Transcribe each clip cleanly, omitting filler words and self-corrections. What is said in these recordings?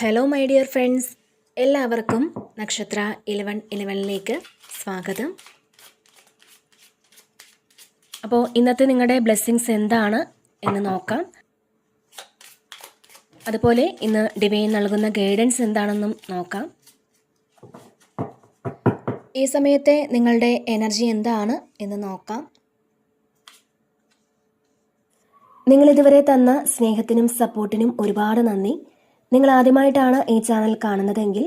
Hello my dear friends, എല്ലാവർക്കും നക്ഷത്ര 1111ലേക്ക് സ്വാഗതം. അപ്പോൾ ഇന്നത്തെ നിങ്ങളുടെ ബ്ലെസ്സിങ്സ് എന്താണ് എന്ന് നോക്കാം. അതുപോലെ ഇന്ന് ഡിവൈൻ നൽകുന്ന ഗൈഡൻസ് എന്താണെന്നും നോക്കാം. ഈ സമയത്തെ നിങ്ങളുടെ എനർജി എന്താണ് എന്ന് നോക്കാം. നിങ്ങളിതുവരെ തന്ന സ്നേഹത്തിനും സപ്പോർട്ടിനും ഒരുപാട് നന്ദി. നിങ്ങൾ ആദ്യമായിട്ടാണ് ഈ ചാനൽ കാണുന്നതെങ്കിൽ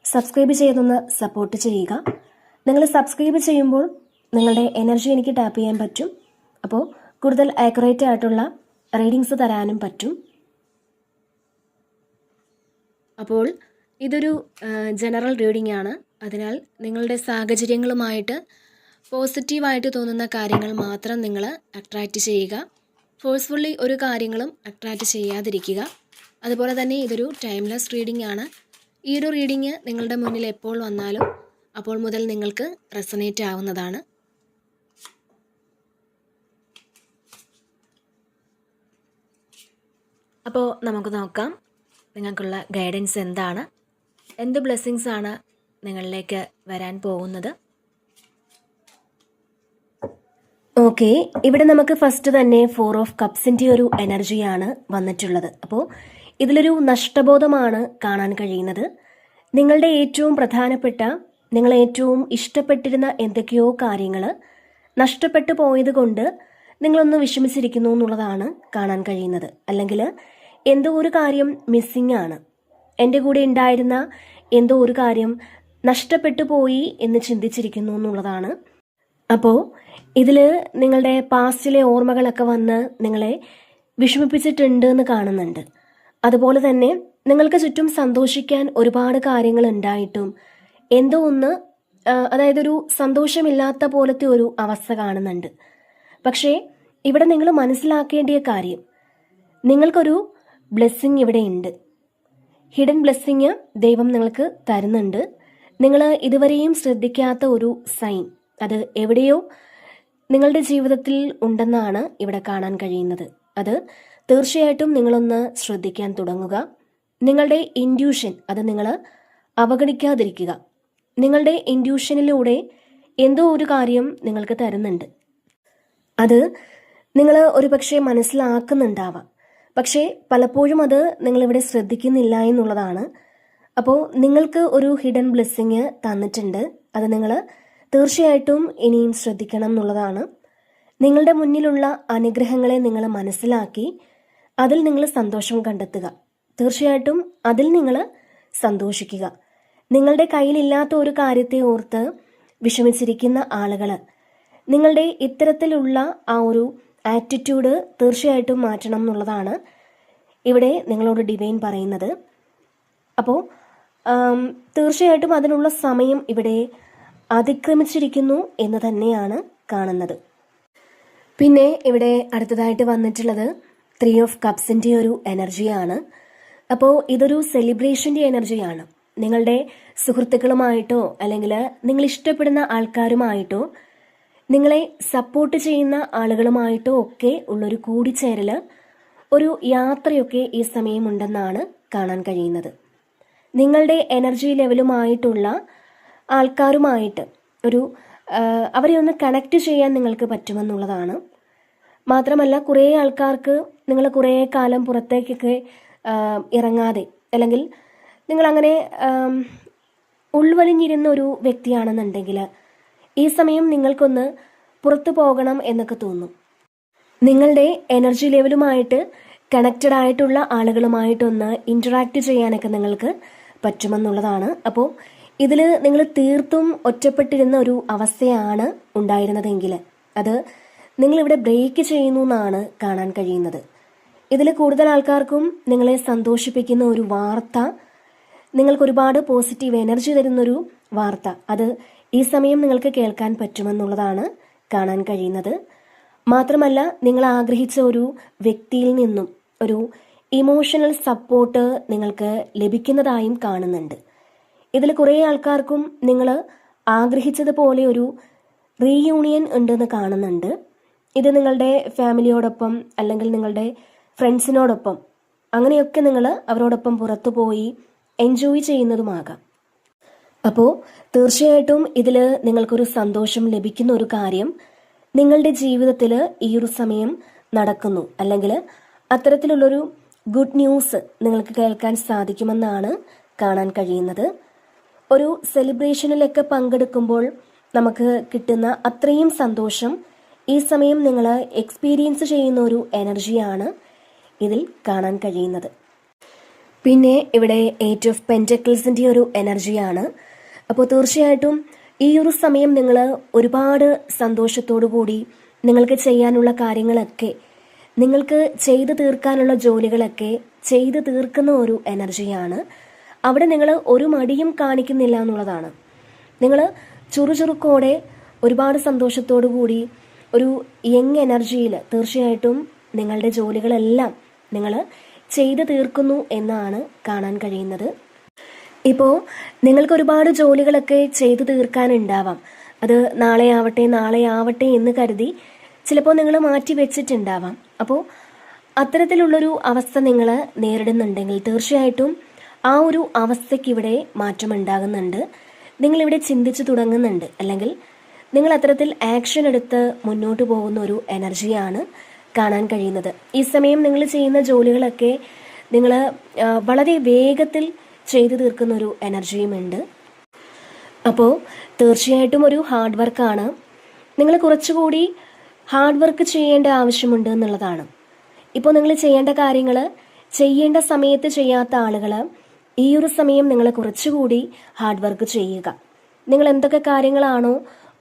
സബ്സ്ക്രൈബ് ചെയ്തൊന്ന് സപ്പോർട്ട് ചെയ്യുക. നിങ്ങൾ സബ്സ്ക്രൈബ് ചെയ്യുമ്പോൾ നിങ്ങളുടെ എനർജി എനിക്ക് ടാപ്പ് ചെയ്യാൻ പറ്റും. അപ്പോൾ കൂടുതൽ ആക്യുറേറ്റ് ആയിട്ടുള്ള റീഡിങ്സ് തരാനും പറ്റും. അപ്പോൾ ഇതൊരു ജനറൽ റീഡിംഗ് ആണ്. അതിനാൽ നിങ്ങളുടെ സാഹചര്യങ്ങളുമായിട്ട് പോസിറ്റീവായിട്ട് തോന്നുന്ന കാര്യങ്ങൾ മാത്രം നിങ്ങൾ അട്രാക്റ്റ് ചെയ്യുക. ഫോഴ്സ്ഫുള്ളി ഒരു കാര്യങ്ങളും അട്രാക്റ്റ് ചെയ്യാതിരിക്കുക. അതുപോലെ തന്നെ ഇതൊരു ടൈംലെസ് റീഡിംഗ് ആണ്. ഈ ഒരു റീഡിംഗ് നിങ്ങളുടെ മുന്നിൽ എപ്പോൾ വന്നാലും അപ്പോൾ മുതൽ നിങ്ങൾക്ക് റെസനേറ്റ് ആവുന്നതാണ്. അപ്പോൾ നമുക്ക് നോക്കാം നിങ്ങൾക്കുള്ള ഗൈഡൻസ് എന്താണ്, എന്ത് ബ്ലെസ്സിങ്സ് ആണ് നിങ്ങളിലേക്ക് വരാൻ പോകുന്നത്. ഓക്കെ, ഇവിടെ നമുക്ക് ഫസ്റ്റ് തന്നെ 4 ഓഫ് കപ്സിൻ്റെ ഒരു എനർജിയാണ് വന്നിട്ടുള്ളത്. അപ്പോൾ ഇതിലൊരു നഷ്ടബോധമാണ് കാണാൻ കഴിയുന്നത്. നിങ്ങളുടെ ഏറ്റവും പ്രധാനപ്പെട്ട, നിങ്ങൾ ഏറ്റവും ഇഷ്ടപ്പെട്ടിരുന്ന എന്തൊക്കെയോ കാര്യങ്ങൾ നഷ്ടപ്പെട്ടു പോയത് കൊണ്ട് നിങ്ങളൊന്ന് വിഷമിച്ചിരിക്കുന്നു എന്നുള്ളതാണ് കാണാൻ കഴിയുന്നത്. അല്ലെങ്കിൽ എന്തോ ഒരു കാര്യം മിസ്സിംഗ് ആണ്, എൻ്റെ കൂടെ ഉണ്ടായിരുന്ന എന്തോ ഒരു കാര്യം നഷ്ടപ്പെട്ടു പോയി എന്ന് ചിന്തിച്ചിരിക്കുന്നു എന്നുള്ളതാണ്. അപ്പോൾ ഇതിൽ നിങ്ങളുടെ പാസ്റ്റിലെ ഓർമ്മകളൊക്കെ വന്ന് നിങ്ങളെ വിഷമിപ്പിച്ചിട്ടുണ്ട് എന്ന് കാണുന്നുണ്ട്. അതുപോലെ തന്നെ നിങ്ങൾക്ക് ചുറ്റും സന്തോഷിക്കാൻ ഒരുപാട് കാര്യങ്ങൾ ഉണ്ടായിട്ടും എന്തോ ഒന്ന്, അതായത് ഒരു സന്തോഷമില്ലാത്ത പോലത്തെ ഒരു അവസ്ഥ കാണുന്നുണ്ട്. പക്ഷേ ഇവിടെ നിങ്ങൾ മനസ്സിലാക്കേണ്ടിയ കാര്യം, നിങ്ങൾക്കൊരു ബ്ലെസ്സിങ് ഇവിടെ ഉണ്ട്. ഹിഡൻ ബ്ലെസ്സിങ് ദൈവം നിങ്ങൾക്ക് തരുന്നുണ്ട്. നിങ്ങൾ ഇതുവരെയും ശ്രദ്ധിക്കാത്ത ഒരു സൈൻ അത് എവിടെയോ നിങ്ങളുടെ ജീവിതത്തിൽ ഉണ്ടെന്നാണ് ഇവിടെ കാണാൻ കഴിയുന്നത്. അത് തീർച്ചയായിട്ടും നിങ്ങളൊന്ന് ശ്രദ്ധിക്കാൻ തുടങ്ങുക. നിങ്ങളുടെ ഇൻഡ്യൂഷൻ അത് നിങ്ങൾ അവഗണിക്കാതിരിക്കുക. നിങ്ങളുടെ ഇൻഡ്യൂഷനിലൂടെ എന്തോ ഒരു കാര്യം നിങ്ങൾക്ക് തരുന്നുണ്ട്. അത് നിങ്ങൾ ഒരു പക്ഷേ മനസ്സിലാക്കുന്നുണ്ടാവാം, പക്ഷേ പലപ്പോഴും അത് നിങ്ങളിവിടെ ശ്രദ്ധിക്കുന്നില്ല എന്നുള്ളതാണ്. അപ്പോൾ നിങ്ങൾക്ക് ഒരു ഹിഡൻ ബ്ലെസ്സിങ് തന്നിട്ടുണ്ട്. അത് നിങ്ങൾ തീർച്ചയായിട്ടും ഇനിയും ശ്രദ്ധിക്കണം എന്നുള്ളതാണ്. നിങ്ങളുടെ മുന്നിലുള്ള അനുഗ്രഹങ്ങളെ നിങ്ങൾ മനസ്സിലാക്കി അതിൽ നിങ്ങൾ സന്തോഷം കണ്ടെത്തുക. തീർച്ചയായിട്ടും അതിൽ നിങ്ങൾ സന്തോഷിക്കുക. നിങ്ങളുടെ കയ്യിലില്ലാത്ത ഒരു കാര്യത്തെ ഓർത്ത് വിഷമിച്ചിരിക്കുന്ന ആളുകൾ, നിങ്ങളുടെ ഇത്തരത്തിലുള്ള ആ ഒരു ആറ്റിറ്റ്യൂഡ് തീർച്ചയായിട്ടും മാറ്റണം എന്നുള്ളതാണ് ഇവിടെ നിങ്ങളോട് ഡിവൈൻ പറയുന്നത്. അപ്പോൾ തീർച്ചയായിട്ടും അതിനുള്ള സമയം ഇവിടെ അതിക്രമിച്ചിരിക്കുന്നു എന്ന് തന്നെയാണ് കാണുന്നത്. പിന്നെ ഇവിടെ അടുത്തതായിട്ട് വന്നിട്ടുള്ളത് 3 ഓഫ് കപ്സിൻ്റെ ഒരു എനർജിയാണ്. അപ്പോൾ ഇതൊരു സെലിബ്രേഷൻ്റെ എനർജിയാണ്. നിങ്ങളുടെ സുഹൃത്തുക്കളുമായിട്ടോ അല്ലെങ്കിൽ നിങ്ങൾ ഇഷ്ടപ്പെടുന്ന ആൾക്കാരുമായിട്ടോ നിങ്ങളെ സപ്പോർട്ട് ചെയ്യുന്ന ആളുകളുമായിട്ടോ ഒക്കെ ഉള്ളൊരു കൂടിച്ചേരൽ, ഒരു യാത്രയൊക്കെ ഈ സമയമുണ്ടെന്നാണ് കാണാൻ കഴിയുന്നത്. നിങ്ങളുടെ എനർജി ലെവലുമായിട്ടുള്ള ആൾക്കാരുമായിട്ട് ഒരു അവരെ ഒന്ന് കണക്റ്റ് ചെയ്യാൻ നിങ്ങൾക്ക് പറ്റുമെന്നുള്ളതാണ്. മാത്രമല്ല കുറേ ആൾക്കാർക്ക് നിങ്ങൾ കുറേ കാലം പുറത്തേക്കൊക്കെ ഇറങ്ങാതെ, അല്ലെങ്കിൽ നിങ്ങളങ്ങനെ ഉൾവലിഞ്ഞിരുന്ന ഒരു വ്യക്തിയാണെന്നുണ്ടെങ്കിൽ ഈ സമയം നിങ്ങൾക്കൊന്ന് പുറത്തു പോകണം എന്നൊക്കെ തോന്നും. നിങ്ങളുടെ എനർജി ലെവലുമായിട്ട് കണക്റ്റഡ് ആയിട്ടുള്ള ആളുകളുമായിട്ടൊന്ന് ഇൻറ്ററാക്ട് ചെയ്യാനൊക്കെ നിങ്ങൾക്ക് പറ്റുമെന്നുള്ളതാണ്. അപ്പോൾ ഇതിൽ നിങ്ങൾ തീർത്തും ഒറ്റപ്പെട്ടിരുന്ന ഒരു അവസ്ഥയാണ് ഉണ്ടായിരുന്നതെങ്കിൽ അത് നിങ്ങളിവിടെ ബ്രേക്ക് ചെയ്യുന്നു എന്നാണ് കാണാൻ കഴിയുന്നത്. ഇതിൽ കൂടുതൽ ആൾക്കാർക്കും നിങ്ങളെ സന്തോഷിപ്പിക്കുന്ന ഒരു വാർത്ത, നിങ്ങൾക്ക് ഒരുപാട് പോസിറ്റീവ് എനർജി തരുന്നൊരു വാർത്ത, അത് ഈ സമയം നിങ്ങൾക്ക് കേൾക്കാൻ പറ്റുമെന്നുള്ളതാണ് കാണാൻ കഴിയുന്നത്. മാത്രമല്ല നിങ്ങൾ ആഗ്രഹിച്ച ഒരു വ്യക്തിയിൽ നിന്നും ഒരു ഇമോഷണൽ സപ്പോർട്ട് നിങ്ങൾക്ക് ലഭിക്കുന്നതായും കാണുന്നുണ്ട്. ഇതിൽ കുറേ ആൾക്കാർക്കും നിങ്ങൾ ആഗ്രഹിച്ചതുപോലെ ഒരു റീയൂണിയൻ ഉണ്ടെന്ന് കാണുന്നുണ്ട്. ഇത് നിങ്ങളുടെ ഫാമിലിയോടൊപ്പം അല്ലെങ്കിൽ നിങ്ങളുടെ ഫ്രണ്ട്സിനോടൊപ്പം അങ്ങനെയൊക്കെ നിങ്ങൾ അവരോടൊപ്പം പുറത്തു പോയി എൻജോയ് ചെയ്യുന്നതുമാകാം. അപ്പോൾ തീർച്ചയായിട്ടും ഇതിൽ നിങ്ങൾക്കൊരു സന്തോഷം ലഭിക്കുന്ന ഒരു കാര്യം നിങ്ങളുടെ ജീവിതത്തിൽ ഈ ഒരു സമയം നടക്കുന്നു, അല്ലെങ്കിൽ അത്തരത്തിലുള്ളൊരു ഗുഡ് ന്യൂസ് നിങ്ങൾക്ക് കേൾക്കാൻ സാധിക്കുമെന്നാണ് കാണാൻ കഴിയുന്നത്. ഒരു സെലിബ്രേഷനിലൊക്കെ പങ്കെടുക്കുമ്പോൾ നമുക്ക് കിട്ടുന്ന അത്രയും സന്തോഷം ഈ സമയം നിങ്ങൾ എക്സ്പീരിയൻസ് ചെയ്യുന്ന ഒരു എനർജിയാണ് ഇതിൽ കാണാൻ കഴിയുന്നത്. പിന്നെ ഇവിടെ 8 ഓഫ് പെൻറ്റക്കിൾസിൻ്റെ ഒരു എനർജിയാണ്. അപ്പോൾ തീർച്ചയായിട്ടും ഈ ഒരു സമയം നിങ്ങൾ ഒരുപാട് സന്തോഷത്തോടു കൂടി നിങ്ങൾക്ക് ചെയ്യാനുള്ള കാര്യങ്ങളൊക്കെ, നിങ്ങൾക്ക് ചെയ്തു തീർക്കാനുള്ള ജോലികളൊക്കെ ചെയ്തു തീർക്കുന്ന ഒരു എനർജിയാണ്. അവിടെ നിങ്ങൾ ഒരു മടിയും കാണിക്കുന്നില്ല എന്നുള്ളതാണ്. നിങ്ങൾ ചുറുചുറുക്കോടെ ഒരുപാട് സന്തോഷത്തോടു കൂടി ഒരു യങ് എനർജിയിൽ തീർച്ചയായിട്ടും നിങ്ങളുടെ ജോലികളെല്ലാം നിങ്ങൾ ചെയ്തു തീർക്കുന്നു എന്നാണ് കാണാൻ കഴിയുന്നത്. ഇപ്പോൾ നിങ്ങൾക്ക് ഒരുപാട് ജോലികളൊക്കെ ചെയ്തു തീർക്കാനുണ്ടാവാം. അത് നാളെ ആവട്ടെ എന്ന് കരുതി ചിലപ്പോൾ നിങ്ങൾ മാറ്റി വെച്ചിട്ടുണ്ടാവാം. അപ്പോൾ അത്തരത്തിലുള്ളൊരു അവസ്ഥ നിങ്ങൾ നേരിടുന്നുണ്ടെങ്കിൽ തീർച്ചയായിട്ടും ആ ഒരു അവസ്ഥയ്ക്ക് ഇവിടെ മാറ്റമുണ്ടാകുന്നുണ്ട്. നിങ്ങളിവിടെ ചിന്തിച്ചു തുടങ്ങുന്നുണ്ട്, അല്ലെങ്കിൽ നിങ്ങൾ അത്തരത്തിൽ ആക്ഷൻ എടുത്ത് മുന്നോട്ട് പോകുന്ന ഒരു എനർജിയാണ് കാണാൻ കഴിയുന്നത്. ഈ സമയം നിങ്ങൾ ചെയ്യുന്ന ജോലികളൊക്കെ നിങ്ങൾ വളരെ വേഗത്തിൽ ചെയ്തു തീർക്കുന്ന ഒരു എനർജിയുമുണ്ട്. അപ്പോൾ തീർച്ചയായിട്ടും ഒരു ഹാർഡ് വർക്കാണ്. നിങ്ങൾ കുറച്ചുകൂടി ഹാർഡ് വർക്ക് ചെയ്യേണ്ട ആവശ്യമുണ്ട് എന്നുള്ളതാണ്. ഇപ്പോൾ നിങ്ങൾ ചെയ്യേണ്ട കാര്യങ്ങൾ ചെയ്യേണ്ട സമയത്ത് ചെയ്യാത്ത ആളുകൾ ഈ ഒരു സമയം നിങ്ങൾ കുറച്ചുകൂടി ഹാർഡ് വർക്ക് ചെയ്യുക. നിങ്ങൾ എന്തൊക്കെ കാര്യങ്ങളാണോ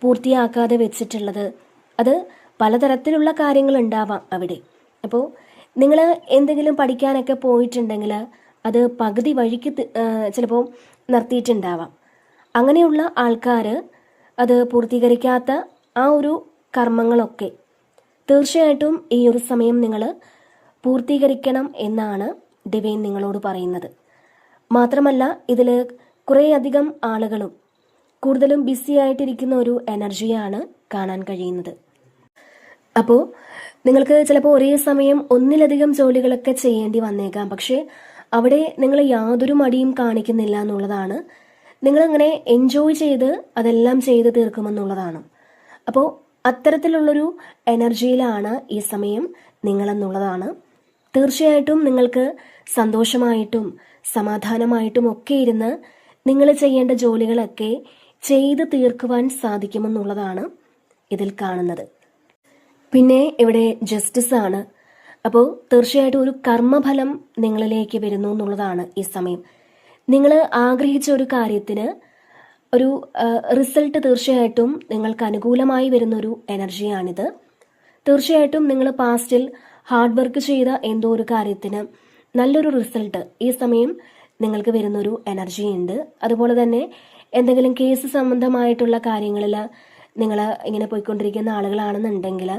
പൂർത്തിയാക്കാതെ വെച്ചിട്ടുള്ളത്, അത് പലതരത്തിലുള്ള കാര്യങ്ങൾ ഉണ്ടാവാം അവിടെ. അപ്പോൾ നിങ്ങൾ എന്തെങ്കിലും പഠിക്കാനൊക്കെ പോയിട്ടുണ്ടെങ്കിൽ അത് പകുതി വഴിക്ക് ചിലപ്പോൾ നിർത്തിയിട്ടുണ്ടാവാം. അങ്ങനെയുള്ള ആൾക്കാർ അത് പൂർത്തീകരിക്കാത്ത ആ ഒരു കർമ്മങ്ങളൊക്കെ തീർച്ചയായിട്ടും ഈ ഒരു സമയം നിങ്ങൾ പൂർത്തീകരിക്കണം എന്നാണ് ഡിവൈൻ നിങ്ങളോട് പറയുന്നത്. മാത്രമല്ല ഇതിൽ കുറേയധികം ആളുകളും കൂടുതലും ബിസി ആയിട്ടിരിക്കുന്ന ഒരു എനർജിയാണ് കാണാൻ കഴിയുന്നത്. അപ്പോൾ നിങ്ങൾക്ക് ചിലപ്പോൾ ഒരേ സമയം ഒന്നിലധികം ജോലികളൊക്കെ ചെയ്യേണ്ടി വന്നേക്കാം. പക്ഷേ അവിടെ നിങ്ങൾ യാതൊരു മടിയും കാണിക്കുന്നില്ല എന്നുള്ളതാണ്. നിങ്ങളിങ്ങനെ എൻജോയ് ചെയ്ത് അതെല്ലാം ചെയ്ത് തീർക്കുമെന്നുള്ളതാണ്. അപ്പോൾ അത്തരത്തിലുള്ളൊരു എനർജിയിലാണ് ഈ സമയം നിങ്ങളെന്നുള്ളതാണ്. തീർച്ചയായിട്ടും നിങ്ങൾക്ക് സന്തോഷമായിട്ടും സമാധാനമായിട്ടും ഒക്കെ ഇരുന്ന് നിങ്ങൾ ചെയ്യേണ്ട ജോലികളൊക്കെ ചെയ്ത് തീർക്കുവാൻ സാധിക്കുമെന്നുള്ളതാണ് ഇതിൽ കാണുന്നത്. പിന്നെ ഇവിടെ ജസ്റ്റിസ് ആണ്. അപ്പോൾ തീർച്ചയായിട്ടും ഒരു കർമ്മഫലം നിങ്ങളിലേക്ക് വരുന്നു എന്നുള്ളതാണ് ഈ സമയം. നിങ്ങൾ ആഗ്രഹിച്ച ഒരു കാര്യത്തിന് ഒരു റിസൾട്ട് തീർച്ചയായിട്ടും നിങ്ങൾക്ക് അനുകൂലമായി വരുന്നൊരു എനർജിയാണിത്. തീർച്ചയായിട്ടും നിങ്ങൾ പാസ്റ്റിൽ ഹാർഡ് വർക്ക് ചെയ്ത എന്തോ ഒരു കാര്യത്തിന് നല്ലൊരു റിസൾട്ട് ഈ സമയം നിങ്ങൾക്ക് വരുന്നൊരു എനർജി ഉണ്ട്. അതുപോലെ തന്നെ എന്തെങ്കിലും കേസ് സംബന്ധമായിട്ടുള്ള കാര്യങ്ങളിൽ നിങ്ങൾ ഇങ്ങനെ പോയിക്കൊണ്ടിരിക്കുന്ന ആളുകളാണെന്നുണ്ടെങ്കിൽ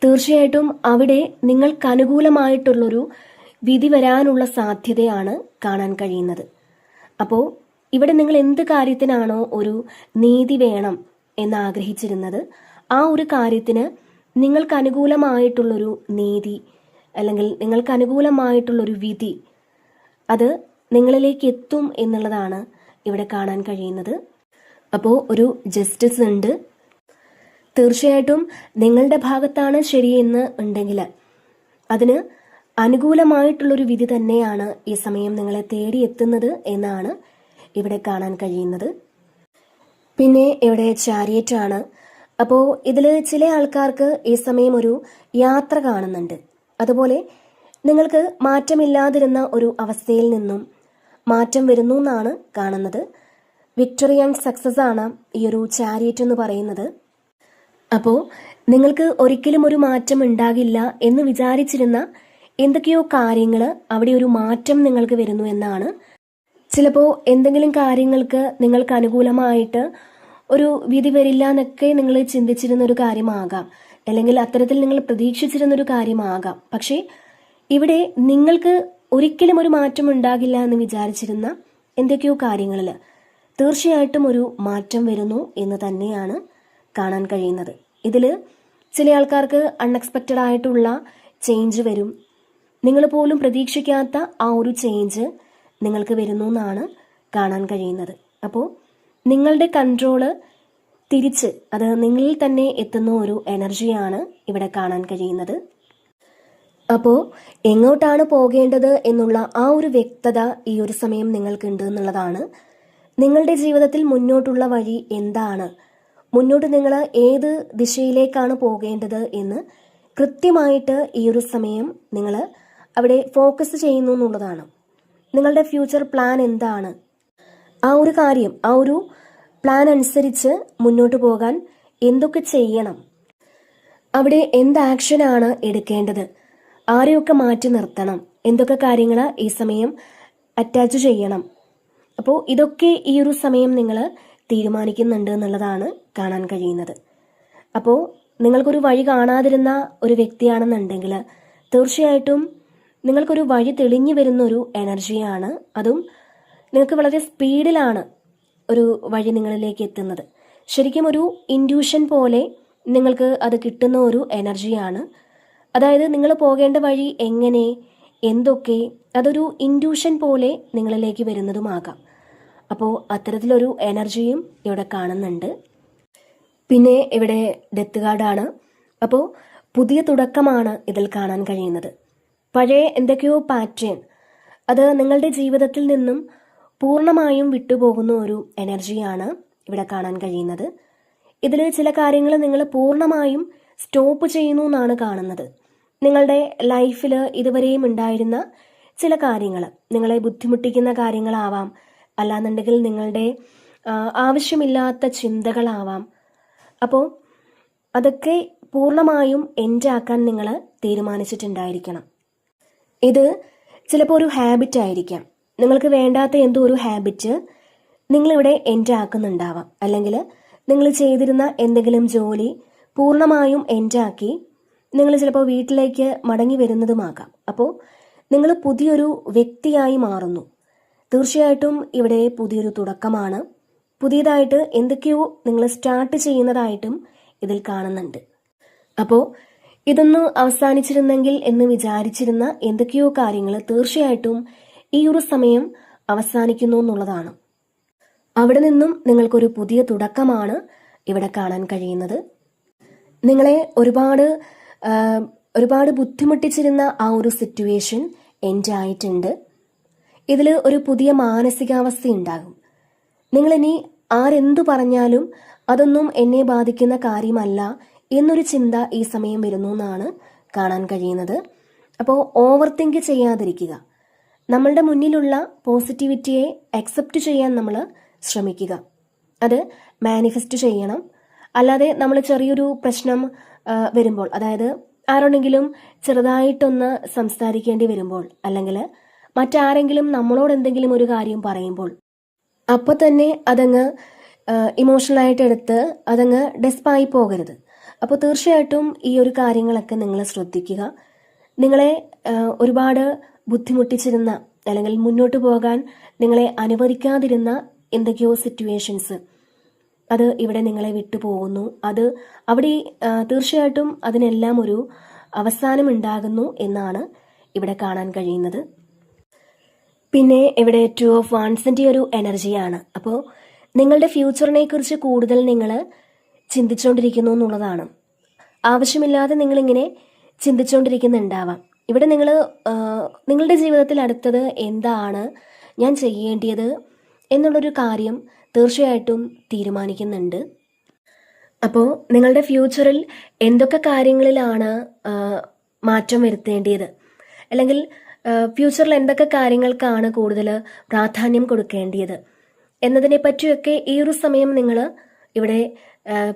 തീർച്ചയായിട്ടും അവിടെ നിങ്ങൾക്ക് അനുകൂലമായിട്ടുള്ളൊരു വിധി വരാനുള്ള സാധ്യതയാണ് കാണാൻ കഴിയുന്നത്. അപ്പോൾ ഇവിടെ നിങ്ങൾ എന്ത് കാര്യത്തിനാണോ ഒരു നീതി വേണം എന്ന് ആഗ്രഹിച്ചിരുന്നത്, ആ ഒരു കാര്യത്തിന് നിങ്ങൾക്ക് അനുകൂലമായിട്ടുള്ളൊരു നീതി അല്ലെങ്കിൽ നിങ്ങൾക്ക് അനുകൂലമായിട്ടുള്ളൊരു വിധി അത് നിങ്ങളിലേക്ക് എത്തും എന്നുള്ളതാണ് ഇവിടെ കാണാൻ കഴിയുന്നത്. അപ്പോൾ ഒരു ജസ്റ്റിസ് ഉണ്ട്. തീർച്ചയായിട്ടും നിങ്ങളുടെ ഭാഗത്താണ് ശരിയെന്ന് ഉണ്ടെങ്കിൽ അതിന് അനുകൂലമായിട്ടുള്ളൊരു വിധി തന്നെയാണ് ഈ സമയം നിങ്ങളെ തേടിയെത്തുന്നത് എന്നാണ് ഇവിടെ കാണാൻ കഴിയുന്നത്. പിന്നെ ഇവിടെ ചാരിയറ്റ് ആണ്. അപ്പോൾ ഇതിൽ ചില ആൾക്കാർക്ക് ഈ സമയം ഒരു യാത്ര കാണുന്നുണ്ട്. അതുപോലെ നിങ്ങൾക്ക് മാറ്റമില്ലാതിരുന്ന ഒരു അവസ്ഥയിൽ നിന്നും മാറ്റം വരുന്നു എന്നാണ് കാണുന്നത്. വിക്ടറി ആൻഡ് സക്സസ് ആണ് ഈ ഒരു ചാരിയറ്റ് എന്ന് പറയുന്നത്. അപ്പോൾ നിങ്ങൾക്ക് ഒരിക്കലും ഒരു മാറ്റം ഉണ്ടാകില്ല എന്ന് വിചാരിച്ചിരുന്ന എന്തൊക്കെയോ കാര്യങ്ങൾ അവിടെ ഒരു മാറ്റം നിങ്ങൾക്ക് വരുന്നു എന്നാണ്. ചിലപ്പോൾ എന്തെങ്കിലും കാര്യങ്ങൾക്ക് നിങ്ങൾക്ക് അനുകൂലമായിട്ട് ഒരു വിധി വരില്ല എന്നൊക്കെ നിങ്ങൾ ചിന്തിച്ചിരുന്ന ഒരു കാര്യമാകാം, അല്ലെങ്കിൽ അത്തരത്തിൽ നിങ്ങൾ പ്രതീക്ഷിച്ചിരുന്നൊരു കാര്യമാകാം. പക്ഷേ ഇവിടെ നിങ്ങൾക്ക് ഒരിക്കലും ഒരു മാറ്റം ഉണ്ടാകില്ല എന്ന് വിചാരിച്ചിരുന്ന എന്തൊക്കെയോ കാര്യങ്ങളിൽ തീർച്ചയായിട്ടും ഒരു മാറ്റം വരുന്നു എന്ന് തന്നെയാണ് കാണാൻ കഴിയുന്നത്. ഇതിൽ ചില ആൾക്കാർക്ക് അൺഎക്സ്പെക്റ്റഡ് ആയിട്ടുള്ള ചേഞ്ച് വരും. നിങ്ങൾ പോലും പ്രതീക്ഷിക്കാത്ത ആ ഒരു ചേഞ്ച് നിങ്ങൾക്ക് വരുന്നു എന്നാണ് കാണാൻ കഴിയുന്നത്. അപ്പോൾ നിങ്ങളുടെ കൺട്രോള് തിരിച്ച് അത് നിങ്ങളിൽ തന്നെ എത്തുന്ന ഒരു എനർജിയാണ് ഇവിടെ കാണാൻ കഴിയുന്നത്. അപ്പോൾ എങ്ങോട്ടാണ് പോകേണ്ടത് എന്നുള്ള ആ ഒരു വ്യക്തത ഈ ഒരു സമയം നിങ്ങൾക്കുണ്ട് എന്നുള്ളതാണ്. നിങ്ങളുടെ ജീവിതത്തിൽ മുന്നോട്ടുള്ള വഴി എന്താണ്, മുന്നോട്ട് നിങ്ങൾ ഏത് ദിശയിലേക്കാണ് പോകേണ്ടത് എന്ന് കൃത്യമായിട്ട് ഈ ഒരു സമയം നിങ്ങൾ അവിടെ ഫോക്കസ് ചെയ്യുന്നു എന്നുള്ളതാണ്. നിങ്ങളുടെ ഫ്യൂച്ചർ പ്ലാൻ എന്താണ്, ആ ഒരു കാര്യം, ആ ഒരു പ്ലാൻ അനുസരിച്ച് മുന്നോട്ട് പോകാൻ എന്തൊക്കെ ചെയ്യണം, അവിടെ എന്ത് ആക്ഷനാണ് എടുക്കേണ്ടത്, ആരെയൊക്കെ മാറ്റി നിർത്തണം, എന്തൊക്കെ കാര്യങ്ങൾ ഈ സമയം അറ്റാച്ച് ചെയ്യണം. അപ്പോൾ ഇതൊക്കെ ഈ ഒരു സമയം നിങ്ങൾ തീരുമാനിക്കുന്നുണ്ട് എന്നുള്ളതാണ് കാണാൻ കഴിയുന്നത്. അപ്പോൾ നിങ്ങൾക്കൊരു വഴി കാണാതിരുന്ന ഒരു വ്യക്തിയാണെന്നുണ്ടെങ്കിൽ തീർച്ചയായിട്ടും നിങ്ങൾക്കൊരു വഴി തെളിഞ്ഞു വരുന്ന ഒരു എനർജിയാണ്. അതും നിങ്ങൾക്ക് വളരെ സ്പീഡിലാണ് ഒരു വഴി നിങ്ങളിലേക്ക് എത്തുന്നത്. ശരിക്കും ഒരു ഇൻഡ്യൂഷൻ പോലെ നിങ്ങൾക്ക് അത് കിട്ടുന്ന ഒരു എനർജിയാണ്. അതായത് നിങ്ങൾ പോകേണ്ട വഴി എങ്ങനെ, എന്തൊക്കെ, അതൊരു ഇൻഡ്യൂഷൻ പോലെ നിങ്ങളിലേക്ക് വരുന്നതുമാകാം. അപ്പോൾ അത്തരത്തിലൊരു എനർജിയും ഇവിടെ കാണുന്നുണ്ട്. പിന്നെ ഇവിടെ ഡെത്ത് കാർഡാണ്. അപ്പോൾ പുതിയ തുടക്കമാണ് ഇതിൽ കാണാൻ കഴിയുന്നത്. പഴയ എന്തൊക്കെയോ പാറ്റേൺ അത് നിങ്ങളുടെ ജീവിതത്തിൽ നിന്നും പൂർണ്ണമായും വിട്ടുപോകുന്ന ഒരു എനർജിയാണ് ഇവിടെ കാണാൻ കഴിയുന്നത്. ഇതിൽ ചില കാര്യങ്ങൾ നിങ്ങൾ പൂർണ്ണമായും സ്റ്റോപ്പ് ചെയ്യുന്നു എന്നാണ് കാണുന്നത്. നിങ്ങളുടെ ലൈഫിൽ ഇതുവരെയും ഉണ്ടായിരുന്ന ചില കാര്യങ്ങൾ, നിങ്ങളെ ബുദ്ധിമുട്ടിക്കുന്ന കാര്യങ്ങളാവാം, അല്ലാന്നുണ്ടെങ്കിൽ നിങ്ങളുടെ ആവശ്യമില്ലാത്ത ചിന്തകളാവാം. അപ്പോൾ അതൊക്കെ പൂർണ്ണമായും എൻഡാക്കാൻ നിങ്ങൾ തീരുമാനിച്ചിട്ടുണ്ടായിരിക്കണം. ഇത് ചിലപ്പോൾ ഒരു ഹാബിറ്റ് ആയിരിക്കാം. നിങ്ങൾക്ക് വേണ്ടാത്ത എന്തോ ഒരു ഹാബിറ്റ് നിങ്ങളിവിടെ എൻഡാക്കുന്നുണ്ടാവാം. അല്ലെങ്കിൽ നിങ്ങൾ ചെയ്തിരുന്ന എന്തെങ്കിലും ജോലി പൂർണ്ണമായും എൻഡാക്കി നിങ്ങൾ ചിലപ്പോൾ വീട്ടിലേക്ക് മടങ്ങി വരുന്നതുമാകാം. അപ്പോൾ നിങ്ങൾ പുതിയൊരു വ്യക്തിയായി മാറുന്നു. തീർച്ചയായിട്ടും ഇവിടെ പുതിയൊരു തുടക്കമാണ്. പുതിയതായിട്ട് എന്തൊക്കെയോ നിങ്ങൾ സ്റ്റാർട്ട് ചെയ്യുന്നതായിട്ടും ഇതിൽ കാണുന്നുണ്ട്. അപ്പോൾ ഇതൊന്ന് അവസാനിച്ചിരുന്നെങ്കിൽ എന്ന് വിചാരിച്ചിരുന്ന എന്തൊക്കെയോ കാര്യങ്ങൾ തീർച്ചയായിട്ടും ഈ ഒരു സമയം അവസാനിക്കുന്നു എന്നുള്ളതാണ്. അവിടെ നിന്നും നിങ്ങൾക്കൊരു പുതിയ തുടക്കമാണ് ഇവിടെ കാണാൻ കഴിയുന്നത്. നിങ്ങളെ ഒരുപാട് ബുദ്ധിമുട്ടിച്ചിരുന്ന ആ ഒരു സിറ്റുവേഷൻ എൻഡ് ആയിട്ടുണ്ട്. ഇതിൽ ഒരു പുതിയ മാനസികാവസ്ഥ ഉണ്ടാകും. നിങ്ങളിനി ആരെന്തു പറഞ്ഞാലും അതൊന്നും എന്നെ ബാധിക്കുന്ന കാര്യമല്ല എന്നൊരു ചിന്ത ഈ സമയം വരുന്നു എന്നാണ് കാണാൻ കഴിയുന്നത്. അപ്പോൾ ഓവർ തിങ്ക് ചെയ്യാതിരിക്കുക. നമ്മളുടെ മുന്നിലുള്ള പോസിറ്റിവിറ്റിയെ അക്സെപ്റ്റ് ചെയ്യാൻ നമ്മൾ ശ്രമിക്കുക. അത് മാനിഫെസ്റ്റ് ചെയ്യണം. അല്ലാതെ നമ്മൾ ചെറിയൊരു പ്രശ്നം വരുമ്പോൾ, അതായത് ആരോടെങ്കിലും ചെറുതായിട്ടൊന്ന് സംസാരിക്കേണ്ടി വരുമ്പോൾ, അല്ലെങ്കിൽ മറ്റാരെങ്കിലും നമ്മളോട് എന്തെങ്കിലും ഒരു കാര്യം പറയുമ്പോൾ അപ്പോൾ തന്നെ അതങ്ങ് ഇമോഷണലായിട്ട് എടുത്ത് അതങ്ങ് ഡെസ്പായി പോകരുത്. അപ്പോൾ തീർച്ചയായിട്ടും ഈ ഒരു കാര്യങ്ങളൊക്കെ നിങ്ങൾ ശ്രദ്ധിക്കുക. നിങ്ങളെ ഒരുപാട് ബുദ്ധിമുട്ടിച്ചിരുന്ന അല്ലെങ്കിൽ മുന്നോട്ട് പോകാൻ നിങ്ങളെ അനുവദിക്കാതിരുന്ന എന്തൊക്കെയോ സിറ്റുവേഷൻസ് അത് ഇവിടെ നിങ്ങളെ വിട്ടുപോകുന്നു. അത് അവിടെ തീർച്ചയായിട്ടും അതിനെല്ലാം ഒരു അവസാനം ഉണ്ടാകുന്നു എന്നാണ് ഇവിടെ കാണാൻ കഴിയുന്നത്. പിന്നെ ഇവിടെ 2 of Wandsന്റെ ഒരു എനർജിയാണ്. അപ്പോൾ നിങ്ങളുടെ ഫ്യൂച്ചറിനെ കുറിച്ച് കൂടുതൽ നിങ്ങൾ ചിന്തിച്ചുകൊണ്ടിരിക്കുന്നു എന്നുള്ളതാണ്. ആവശ്യമില്ലാതെ നിങ്ങളിങ്ങനെ ചിന്തിച്ചുകൊണ്ടിരിക്കുന്നുണ്ടാവാം. ഇവിടെ നിങ്ങളുടെ ജീവിതത്തിൽ അടുത്തത് എന്താണ് ഞാൻ ചെയ്യേണ്ടത് എന്നുള്ളൊരു കാര്യം തീർച്ചയായിട്ടും തീരുമാനിക്കുന്നുണ്ട്. അപ്പോൾ നിങ്ങളുടെ ഫ്യൂച്ചറിൽ എന്തൊക്കെ കാര്യങ്ങളിലാണ് മാറ്റം വരുത്തേണ്ടത്, അല്ലെങ്കിൽ ഫ്യൂച്ചറിൽ എന്തൊക്കെ കാര്യങ്ങൾക്കാണ് കൂടുതൽ പ്രാധാന്യം കൊടുക്കേണ്ടത് എന്നതിനെ പറ്റിയൊക്കെ ഈ ഒരു സമയം നിങ്ങൾ ഇവിടെ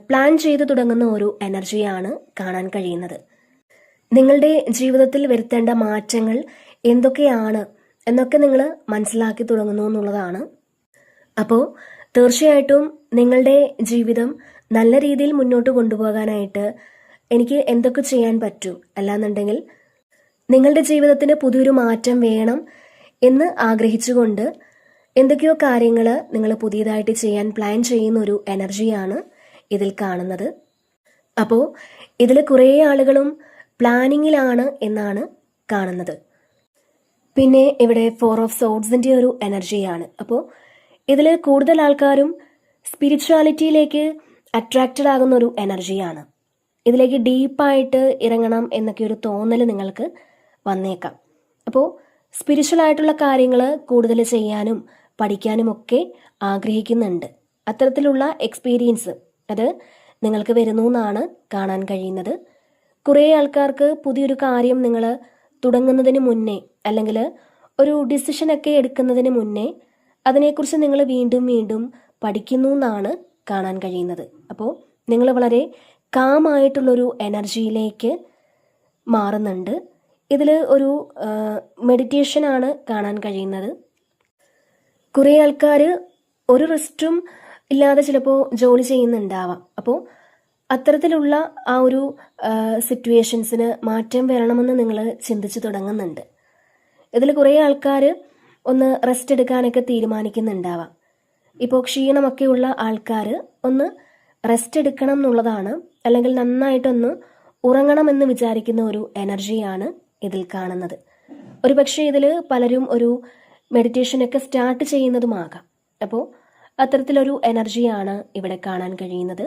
പ്ലാൻ ചെയ്തു തുടങ്ങുന്ന ഒരു എനർജിയാണ് കാണാൻ കഴിയുന്നത്. നിങ്ങളുടെ ജീവിതത്തിൽ വരുത്തേണ്ട മാറ്റങ്ങൾ എന്തൊക്കെയാണ് എന്നൊക്കെ നിങ്ങൾ മനസ്സിലാക്കി തുടങ്ങുന്നു എന്നുള്ളതാണ്. അപ്പോൾ തീർച്ചയായിട്ടും നിങ്ങളുടെ ജീവിതം നല്ല രീതിയിൽ മുന്നോട്ട് കൊണ്ടുപോകാനായിട്ട് എനിക്ക് എന്തൊക്കെ ചെയ്യാൻ പറ്റും, അല്ലാന്നുണ്ടെങ്കിൽ നിങ്ങളുടെ ജീവിതത്തിന് പുതിയൊരു മാറ്റം വേണം എന്ന് ആഗ്രഹിച്ചുകൊണ്ട് എന്തൊക്കെയോ കാര്യങ്ങൾ നിങ്ങൾ പുതിയതായിട്ട് ചെയ്യാൻ പ്ലാൻ ചെയ്യുന്ന ഒരു എനർജിയാണ് ഇതിൽ കാണുന്നത്. അപ്പോൾ ഇതിൽ കുറേ ആളുകളും പ്ലാനിങ്ങിലാണ് എന്നാണ് കാണുന്നത്. പിന്നെ ഇവിടെ 4 ഓഫ് സോഡ്സിൻ്റെ ഒരു എനർജിയാണ്. അപ്പോൾ ഇതിൽ കൂടുതൽ ആൾക്കാരും സ്പിരിച്വാലിറ്റിയിലേക്ക് അട്രാക്റ്റഡ് ആകുന്ന ഒരു എനർജിയാണ്. ഇതിലേക്ക് ഡീപ്പായിട്ട് ഇറങ്ങണം എന്നൊക്കെ ഒരു തോന്നൽ നിങ്ങൾക്ക് വന്നേക്കാം. അപ്പോൾ സ്പിരിച്വൽ ആയിട്ടുള്ള കാര്യങ്ങൾ കൂടുതൽ ചെയ്യാനും പഠിക്കാനും ഒക്കെ ആഗ്രഹിക്കുന്നുണ്ട്. അത്തരത്തിലുള്ള എക്സ്പീരിയൻസ് അത് നിങ്ങൾക്ക് വരുന്നു എന്നാണ് കാണാൻ കഴിയുന്നത്. കുറേ ആൾക്കാർക്ക് പുതിയൊരു കാര്യം നിങ്ങൾ തുടങ്ങുന്നതിന് മുന്നേ അല്ലെങ്കിൽ ഒരു ഡിസിഷനൊക്കെ എടുക്കുന്നതിന് മുന്നേ അതിനെക്കുറിച്ച് നിങ്ങൾ വീണ്ടും വീണ്ടും പഠിക്കുന്നു എന്നാണ് കാണാൻ കഴിയുന്നത്. അപ്പോൾ നിങ്ങൾ വളരെ കാമായിട്ടുള്ളൊരു എനർജിയിലേക്ക് മാറുന്നുണ്ട്. ഇതിൽ ഒരു മെഡിറ്റേഷനാണ് കാണാൻ കഴിയുന്നത്. കുറേ ആൾക്കാർ ഒരു റെസ്റ്റും ഇല്ലാതെ ചിലപ്പോൾ ജോലി ചെയ്യുന്നുണ്ടാവാം. അപ്പോൾ അത്തരത്തിലുള്ള ആ ഒരു സിറ്റുവേഷൻസിന് മാറ്റം വരണമെന്ന് നിങ്ങൾ ചിന്തിച്ച് തുടങ്ങുന്നുണ്ട്. ഇതിൽ കുറേ ആൾക്കാർ ഒന്ന് റെസ്റ്റ് എടുക്കാനൊക്കെ തീരുമാനിക്കുന്നുണ്ടാവാം. ഇപ്പോൾ ക്ഷീണമൊക്കെയുള്ള ആൾക്കാർ ഒന്ന് റെസ്റ്റ് എടുക്കണം എന്നുള്ളതാണ്, അല്ലെങ്കിൽ നന്നായിട്ടൊന്ന് ഉറങ്ങണമെന്ന് വിചാരിക്കുന്ന ഒരു എനർജിയാണ് ഇതിൽ കാണുന്നത്. ഒരു പക്ഷേ ഇതിൽ പലരും ഒരു മെഡിറ്റേഷനൊക്കെ സ്റ്റാർട്ട് ചെയ്യുന്നതുമാകാം. അപ്പോൾ അത്തരത്തിലൊരു എനർജിയാണ് ഇവിടെ കാണാൻ കഴിയുന്നത്.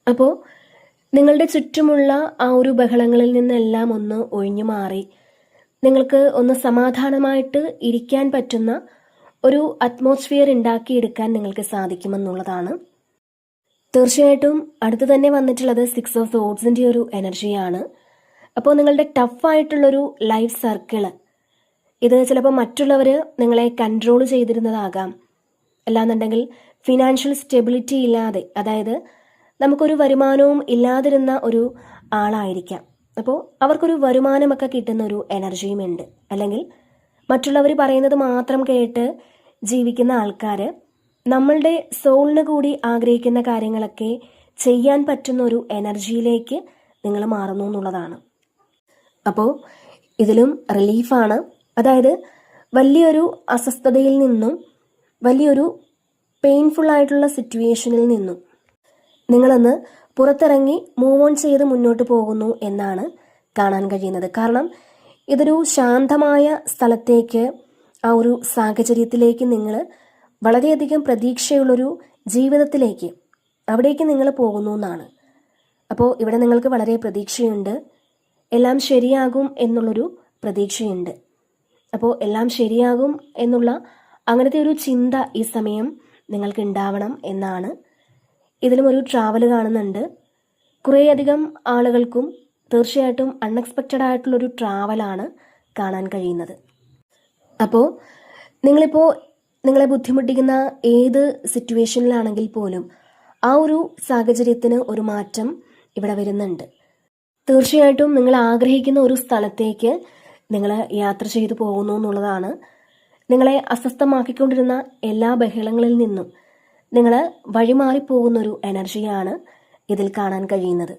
അപ്പോൾ നിങ്ങളുടെ ചുറ്റുമുള്ള ആ ഒരു ബഹളങ്ങളിൽ നിന്നെല്ലാം ഒന്ന് ഒഴിഞ്ഞു മാറി നിങ്ങൾക്ക് ഒന്ന് സമാധാനമായിട്ട് ഇരിക്കാൻ പറ്റുന്ന ഒരു അറ്റ്മോസ്ഫിയർ ഉണ്ടാക്കിയെടുക്കാൻ നിങ്ങൾക്ക് സാധിക്കുമെന്നുള്ളതാണ്. തീർച്ചയായിട്ടും അടുത്ത് തന്നെ വന്നിട്ടുള്ളത് 6 ഓഫ് സോഡ്സിൻ്റെ ഒരു എനർജിയാണ്. അപ്പോൾ നിങ്ങളുടെ ടഫായിട്ടുള്ളൊരു ലൈഫ് സർക്കിള്, ഇത് ചിലപ്പോൾ മറ്റുള്ളവർ നിങ്ങളെ കൺട്രോൾ ചെയ്തിരുന്നതാകാം. അല്ലാന്നുണ്ടെങ്കിൽ ഫിനാൻഷ്യൽ സ്റ്റെബിലിറ്റി ഇല്ലാതെ, അതായത് നമുക്കൊരു വരുമാനവും ഇല്ലാതിരുന്ന ഒരു ആളായിരിക്കാം. അപ്പോൾ അവർക്കൊരു വരുമാനമൊക്കെ കിട്ടുന്ന ഒരു എനർജിയും ഉണ്ട്. അല്ലെങ്കിൽ മറ്റുള്ളവർ പറയുന്നത് മാത്രം കേട്ട് ജീവിക്കുന്ന ആൾക്കാർ നമ്മളുടെ സോളിന് കൂടി ആഗ്രഹിക്കുന്ന കാര്യങ്ങളൊക്കെ ചെയ്യാൻ പറ്റുന്ന ഒരു എനർജിയിലേക്ക് നിങ്ങൾ മാറുന്നു എന്നുള്ളതാണ്. അപ്പോൾ ഇതിലും റിലീഫാണ്. അതായത് വലിയൊരു അസ്വസ്ഥതയിൽ നിന്നും വലിയൊരു പെയിൻഫുൾ ആയിട്ടുള്ള സിറ്റുവേഷനിൽ നിന്നും നിങ്ങളൊന്ന് പുറത്തിറങ്ങി മൂവ് ഓൺ ചെയ്ത് മുന്നോട്ട് പോകുന്നു എന്നാണ് കാണാൻ കഴിയുന്നത്. കാരണം ഇതൊരു ശാന്തമായ സ്ഥലത്തേക്ക്, ആ ഒരു സാഹചര്യത്തിലേക്ക് നിങ്ങൾ വളരെയധികം പ്രതീക്ഷയുള്ളൊരു ജീവിതത്തിലേക്ക് അവിടേക്ക് നിങ്ങൾ പോകുന്നു എന്നാണ്. അപ്പോൾ ഇവിടെ നിങ്ങൾക്ക് വളരെ പ്രതീക്ഷയുണ്ട്, എല്ലാം ശരിയാകും എന്നുള്ളൊരു പ്രതീക്ഷയുണ്ട്. അപ്പോൾ എല്ലാം ശരിയാകും എന്നുള്ള അങ്ങനത്തെ ഒരു ചിന്ത ഈ സമയം നിങ്ങൾക്ക് ഉണ്ടാവണം എന്നാണ്. ഇതിലും ഒരു ട്രാവൽ കാണുന്നുണ്ട്. കുറേയധികം ആളുകൾക്കും തീർച്ചയായിട്ടും അൺഎക്സ്പെക്റ്റഡ് ആയിട്ടുള്ളൊരു ട്രാവലാണ് കാണാൻ കഴിയുന്നത്. അപ്പോൾ നിങ്ങളിപ്പോൾ നിങ്ങളെ ബുദ്ധിമുട്ടിക്കുന്ന ഏത് സിറ്റുവേഷനിലാണെങ്കിൽ പോലും ആ ഒരു സാഹചര്യത്തിന് ഒരു മാറ്റം ഇവിടെ വരുന്നുണ്ട്. തീർച്ചയായിട്ടും നിങ്ങൾ ആഗ്രഹിക്കുന്ന ഒരു സ്ഥലത്തേക്ക് നിങ്ങൾ യാത്ര ചെയ്തു പോകുന്നു എന്നുള്ളതാണ്. നിങ്ങളെ അസ്വസ്ഥമാക്കിക്കൊണ്ടിരുന്ന എല്ലാ ബഹളങ്ങളിൽ നിന്നും നിങ്ങൾ വഴിമാറിപ്പോകുന്നൊരു എനർജിയാണ് ഇതിൽ കാണാൻ കഴിയുന്നത്.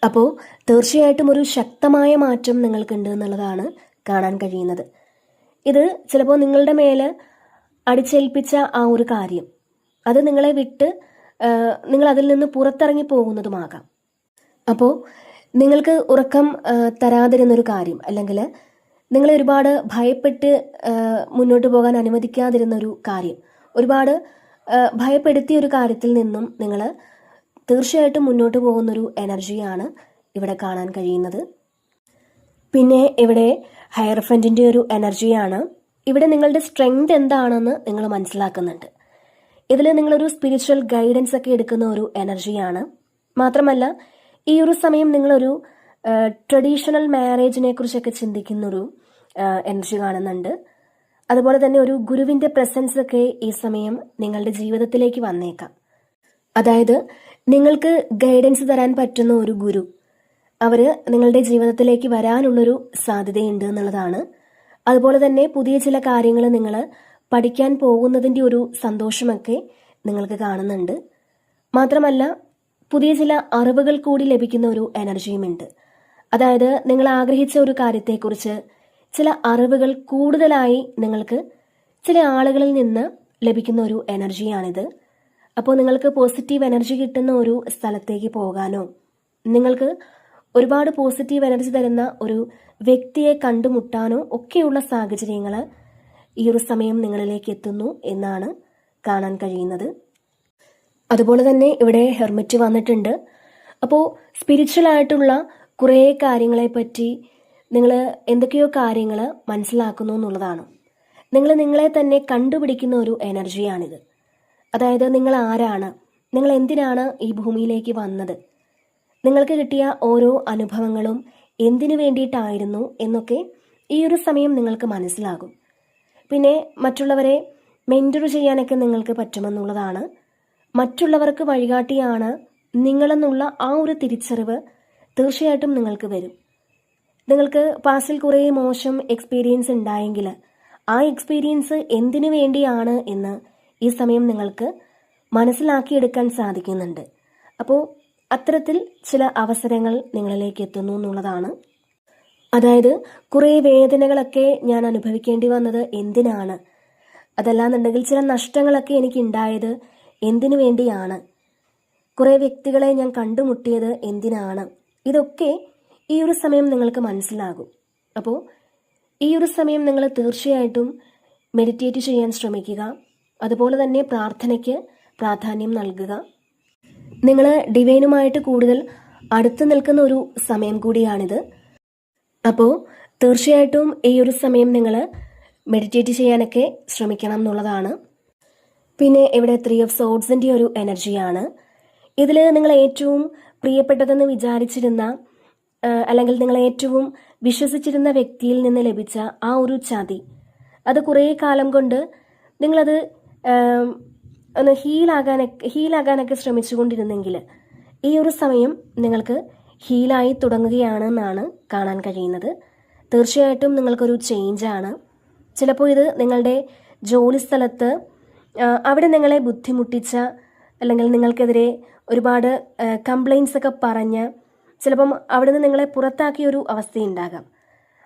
അപ്പോൾ തീർച്ചയായിട്ടും ഒരു ശക്തമായ മാറ്റം നിങ്ങൾക്കുണ്ട് എന്നുള്ളതാണ് കാണാൻ കഴിയുന്നത്. ഇത് ചിലപ്പോൾ നിങ്ങളുടെ മേലെ അടിച്ചേൽപ്പിച്ച ആ ഒരു കാര്യം, അത് നിങ്ങളെ വിട്ട് നിങ്ങൾ അതിൽ നിന്ന് പുറത്തിറങ്ങി പോകുന്നതുമാകാം. അപ്പോൾ നിങ്ങൾക്ക് ഉറക്കം തരാതിരുന്നൊരു കാര്യം, അല്ലെങ്കിൽ നിങ്ങളെ ഒരുപാട് ഭയപ്പെട്ട് മുന്നോട്ട് പോകാൻ അനുവദിക്കാതിരുന്നൊരു കാര്യം, ഒരുപാട് ഭയപ്പെടുത്തിയ ഒരു കാര്യത്തിൽ നിന്നും നിങ്ങൾ തീർച്ചയായിട്ടും മുന്നോട്ട് പോകുന്നൊരു എനർജിയാണ് ഇവിടെ കാണാൻ കഴിയുന്നത്. പിന്നെ ഇവിടെ ഹയർഫൻറ്റിൻ്റെ ഒരു എനർജിയാണ്. ഇവിടെ നിങ്ങളുടെ സ്ട്രെങ്ത് എന്താണെന്ന് നിങ്ങൾ മനസ്സിലാക്കുന്നുണ്ട്. ഇതിൽ നിങ്ങളൊരു സ്പിരിച്വൽ ഗൈഡൻസ് ഒക്കെ എടുക്കുന്ന ഒരു എനർജിയാണ്. മാത്രമല്ല ഈ ഒരു സമയം നിങ്ങളൊരു ട്രഡീഷണൽ മാരേജിനെ കുറിച്ചൊക്കെ ചിന്തിക്കുന്നൊരു എനർജി കാണുന്നുണ്ട്. അതുപോലെ തന്നെ ഒരു ഗുരുവിൻ്റെ പ്രസൻസ് ഒക്കെ ഈ സമയം നിങ്ങളുടെ ജീവിതത്തിലേക്ക് വന്നേക്കാം. അതായത് നിങ്ങൾക്ക് ഗൈഡൻസ് തരാൻ പറ്റുന്ന ഒരു ഗുരു, അവർ നിങ്ങളുടെ ജീവിതത്തിലേക്ക് വരാനുള്ളൊരു സാധ്യതയുണ്ട് എന്നുള്ളതാണ്. അതുപോലെ തന്നെ പുതിയ ചില കാര്യങ്ങൾ നിങ്ങൾ പഠിക്കാൻ പോകുന്നതിൻ്റെ ഒരു സന്തോഷമൊക്കെ നിങ്ങൾക്ക് കാണുന്നുണ്ട്. മാത്രമല്ല പുതിയ ചില അറിവുകൾ കൂടി ലഭിക്കുന്ന ഒരു എനർജിയുമുണ്ട്. അതായത് നിങ്ങൾ ആഗ്രഹിച്ച ഒരു കാര്യത്തെക്കുറിച്ച് ചില അറിവുകൾ കൂടുതലായി നിങ്ങൾക്ക് ചില ആളുകളിൽ നിന്ന് ലഭിക്കുന്ന ഒരു എനർജിയാണിത്. അപ്പോൾ നിങ്ങൾക്ക് പോസിറ്റീവ് എനർജി കിട്ടുന്ന ഒരു സ്ഥലത്തേക്ക് പോകാനോ, നിങ്ങൾക്ക് ഒരുപാട് പോസിറ്റീവ് എനർജി തരുന്ന ഒരു വ്യക്തിയെ കണ്ടുമുട്ടാനോ ഒക്കെയുള്ള സാഹചര്യങ്ങൾ ഈ ഒരു സമയം നിങ്ങളിലേക്ക് എത്തുന്നു എന്നാണ് കാണാൻ കഴിയുന്നത്. അതുപോലെ തന്നെ ഇവിടെ ഹെർമിറ്റ് വന്നിട്ടുണ്ട്. അപ്പോൾ സ്പിരിച്വൽ ആയിട്ടുള്ള കുറേ കാര്യങ്ങളെപ്പറ്റി നിങ്ങൾ എന്തൊക്കെയോ കാര്യങ്ങൾ മനസ്സിലാക്കുന്നു എന്നുള്ളതാണ്. നിങ്ങൾ നിങ്ങളെ തന്നെ കണ്ടുപിടിക്കുന്ന ഒരു എനർജിയാണിത്. അതായത് നിങ്ങൾ ആരാണ്, നിങ്ങൾ എന്തിനാണ് ഈ ഭൂമിയിലേക്ക് വന്നത്, നിങ്ങൾക്ക് കിട്ടിയ ഓരോ അനുഭവങ്ങളും എന്തിനു വേണ്ടിയിട്ടായിരുന്നു എന്നൊക്കെ ഈ ഒരു സമയം നിങ്ങൾക്ക് മനസ്സിലാകും. പിന്നെ മറ്റുള്ളവരെ മെൻറ്റർ ചെയ്യാനൊക്കെ നിങ്ങൾക്ക് പറ്റുമെന്നുള്ളതാണ്. മറ്റുള്ളവർക്ക് വഴികാട്ടിയാണ് നിങ്ങളെന്നുള്ള ആ ഒരു തിരിച്ചറിവ് തീർച്ചയായിട്ടും നിങ്ങൾക്ക് വരും. നിങ്ങൾക്ക് പാസ്റ്റിൽ കുറേ മോശം എക്സ്പീരിയൻസ് ഉണ്ടായെങ്കിൽ ആ എക്സ്പീരിയൻസ് എന്തിനു വേണ്ടിയാണ് എന്ന് ഈ സമയം നിങ്ങൾക്ക് മനസ്സിലാക്കിയെടുക്കാൻ സാധിക്കുന്നുണ്ട്. അപ്പോൾ അത്തരത്തിൽ ചില അവസരങ്ങൾ നിങ്ങളിലേക്ക് എത്തുന്നു എന്നുള്ളതാണ്. അതായത് കുറേ വേദനകളൊക്കെ ഞാൻ അനുഭവിക്കേണ്ടി വന്നത് എന്തിനാണ്, അതല്ലാന്നുണ്ടെങ്കിൽ ചില നഷ്ടങ്ങളൊക്കെ എനിക്ക് ഉണ്ടായത് എന്തിനു വേണ്ടിയാണ്, കുറേ വ്യക്തികളെ ഞാൻ കണ്ടുമുട്ടിയത് എന്തിനാണ്, ഇതൊക്കെ ഈ ഒരു സമയം നിങ്ങൾക്ക് മനസ്സിലാകും. അപ്പോൾ ഈ ഒരു സമയം നിങ്ങൾ തീർച്ചയായിട്ടും മെഡിറ്റേറ്റ് ചെയ്യാൻ ശ്രമിക്കുക. അതുപോലെ തന്നെ പ്രാർത്ഥനയ്ക്ക് പ്രാധാന്യം നൽകുക. നിങ്ങൾ ഡിവൈനുമായിട്ട് കൂടുതൽ അടുത്ത് നിൽക്കുന്ന ഒരു സമയം കൂടിയാണിത്. അപ്പോൾ തീർച്ചയായിട്ടും ഈ ഒരു സമയം നിങ്ങൾ മെഡിറ്റേറ്റ് ചെയ്യാനൊക്കെ ശ്രമിക്കണം എന്നുള്ളതാണ്. പിന്നെ ഇവിടെ 3 ഓഫ് സോഡ്സിൻ്റെ ഒരു എനർജിയാണ്. ഇതിൽ നിങ്ങൾ ഏറ്റവും പ്രിയപ്പെട്ടതെന്ന് വിചാരിച്ചിരുന്ന അല്ലെങ്കിൽ നിങ്ങൾ ഏറ്റവും വിശ്വസിച്ചിരുന്ന വ്യക്തിയിൽ നിന്ന് ലഭിച്ച ആ ഒരു ചതി, അത് കുറേ കാലം കൊണ്ട് നിങ്ങളത് ഒന്ന് ഹീലാകാനൊക്കെ ശ്രമിച്ചുകൊണ്ടിരുന്നെങ്കിൽ ഈ ഒരു സമയം നിങ്ങൾക്ക് ഹീലായി തുടങ്ങുകയാണെന്നാണ് കാണാൻ കഴിയുന്നത്. തീർച്ചയായിട്ടും നിങ്ങൾക്കൊരു ചേഞ്ചാണ്. ചിലപ്പോൾ ഇത് നിങ്ങളുടെ ജോലി സ്ഥലത്ത് അവിടെ നിങ്ങളെ ബുദ്ധിമുട്ടിച്ച അല്ലെങ്കിൽ നിങ്ങൾക്കെതിരെ ഒരുപാട് കംപ്ലയിൻസ് ഒക്കെ പറഞ്ഞ് ചിലപ്പം അവിടെ നിന്ന് നിങ്ങളെ പുറത്താക്കിയൊരു അവസ്ഥയുണ്ടാകാം.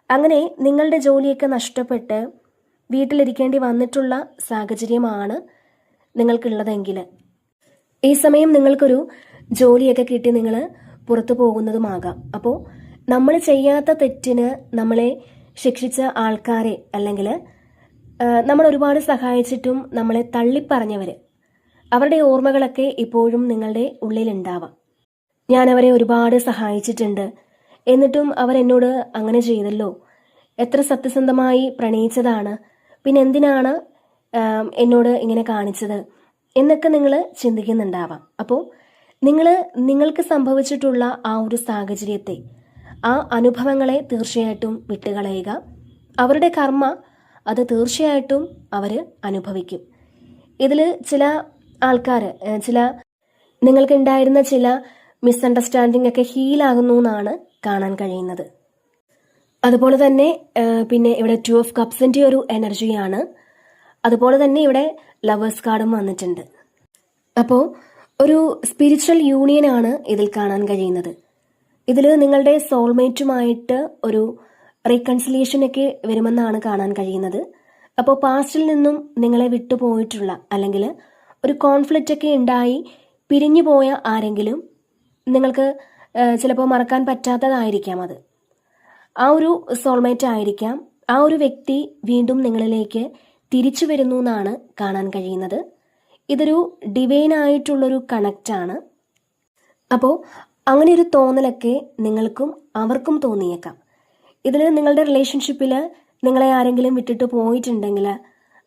അങ്ങനെ നിങ്ങളുടെ ജോലിയൊക്കെ നഷ്ടപ്പെട്ട് വീട്ടിലിരിക്കേണ്ടി വന്നിട്ടുള്ള സാഹചര്യമാണ് നിങ്ങൾക്കുള്ളതെങ്കിൽ ഈ സമയം നിങ്ങൾക്കൊരു ജോലിയൊക്കെ കിട്ടി നിങ്ങൾ പുറത്തു പോകുന്നതുമാകാം. അപ്പോൾ നമ്മൾ ചെയ്യാത്ത തെറ്റിന് നമ്മളെ ശിക്ഷിച്ച ആൾക്കാരെ അല്ലെങ്കിൽ നമ്മൾ ഒരുപാട് സഹായിച്ചിട്ടും നമ്മളെ തള്ളിപ്പറഞ്ഞവർ, അവരുടെ ഓർമ്മകളൊക്കെ ഇപ്പോഴും നിങ്ങളുടെ ഉള്ളിലുണ്ടാവാം. ഞാൻ അവരെ ഒരുപാട് സഹായിച്ചിട്ടുണ്ട്, എന്നിട്ടും അവരെന്നോട് അങ്ങനെ ചെയ്തല്ലോ, എത്ര സത്യസന്ധമായി പ്രണയിച്ചതാണ്, പിന്നെ എന്തിനാണ് എന്നോട് ഇങ്ങനെ കാണിച്ചത് എന്നൊക്കെ നിങ്ങൾ ചിന്തിക്കുന്നുണ്ടാവാം. അപ്പോൾ നിങ്ങൾക്ക് സംഭവിച്ചിട്ടുള്ള ആ ഒരു സാഹചര്യത്തെ, ആ അനുഭവങ്ങളെ തീർച്ചയായിട്ടും വിട്ടുകളയുക. അവരുടെ കർമ്മ അത് തീർച്ചയായിട്ടും അവർ അനുഭവിക്കും. ഇതിൽ ചില ആൾക്കാർ നിങ്ങൾക്കുണ്ടായിരുന്ന ചില മിസ്അണ്ടർസ്റ്റാൻഡിംഗ് ഒക്കെ ഹീലാകുന്നു എന്നാണ് കാണാൻ കഴിയുന്നത്. അതുപോലെ തന്നെ പിന്നെ ഇവിടെ 2 ഓഫ് കപ്സിൻ്റെ ഒരു എനർജിയാണ്. അതുപോലെ തന്നെ ഇവിടെ ലവേഴ്സ് കാർഡും വന്നിട്ടുണ്ട്. അപ്പോൾ ഒരു സ്പിരിച്വൽ യൂണിയനാണ് ഇതിൽ കാണാൻ കഴിയുന്നത്. ഇതിൽ നിങ്ങളുടെ സോൾമേറ്റുമായിട്ട് ഒരു റീകൺസിലിയേഷനൊക്കെ വരുമെന്നാണ് കാണാൻ കഴിയുന്നത്. അപ്പോൾ പാസ്റ്റിൽ നിന്നും നിങ്ങളെ വിട്ടുപോയിട്ടുള്ള അല്ലെങ്കിൽ ഒരു കോൺഫ്ലിക്റ്റ് ഒക്കെ ഉണ്ടായി പിരിഞ്ഞു പോയ ആരെങ്കിലും നിങ്ങൾക്ക് ചിലപ്പോൾ മറക്കാൻ പറ്റാത്തതായിരിക്കാം. അത് ആ ഒരു സോൾമേറ്റ് ആയിരിക്കാം. ആ ഒരു വ്യക്തി വീണ്ടും നിങ്ങളിലേക്ക് തിരിച്ചു വരുന്നു എന്നാണ് കാണാൻ കഴിയുന്നത്. ഇതൊരു ഡിവൈനായിട്ടുള്ളൊരു കണക്റ്റാണ്. അപ്പോൾ അങ്ങനെ ഒരു തോന്നലൊക്കെ നിങ്ങൾക്കും അവർക്കും തോന്നിയേക്കാം. ഇതിൽ നിങ്ങളുടെ റിലേഷൻഷിപ്പിൽ നിങ്ങളെ ആരെങ്കിലും വിട്ടിട്ട് പോയിട്ടുണ്ടെങ്കിൽ